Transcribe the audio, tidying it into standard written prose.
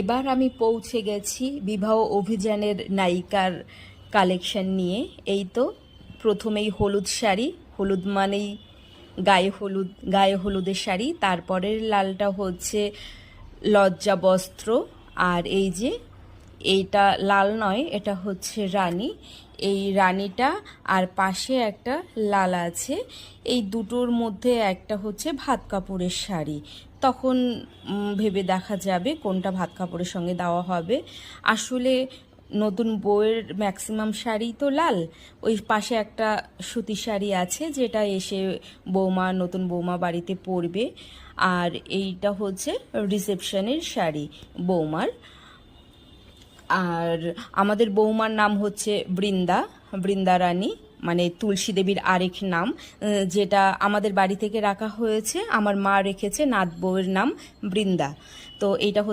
এবার আমি পৌঁছে গেছি বিবাহ অভিযানের নায়িকার কালেকশন নিয়ে। এই তো প্রথমেই হলুদ শাড়ি, হলুদ মানেই গায়ে হলুদের শাড়ি, তারপরের লালটা হচ্ছে লজ্জা বস্ত্র। আর এই যে এইটা লাল নয়, এটা হচ্ছে রানী। এই রানীটা আর পাশে একটা লাল আছে, এই দুটোর মধ্যে একটা হচ্ছে ভাত কাপড়ের শাড়ি। তখন ভেবে দেখা যাবে কোনটা ভাত কাপড়ের সঙ্গে দেওয়া হবে। আসলে নতুন বউয়ের ম্যাক্সিমাম শাড়ি তো লাল, ওই পাশে একটা সুতি শাড়ি আছে যেটা এসে নতুন বৌমা বাড়িতে পরবে। আর এইটা হচ্ছে রিসেপশনের শাড়ি বৌমার। আর আমাদের বৌমার নাম হচ্ছে বৃন্দা রানী, মানে তুলসী দেবীর আরেক নাম, যেটা আমাদের বাড়ি থেকে রাখা হয়েছে। আমার মা রেখেছে নাত বউয়ের নাম বৃন্দা। তো এইটা হচ্ছে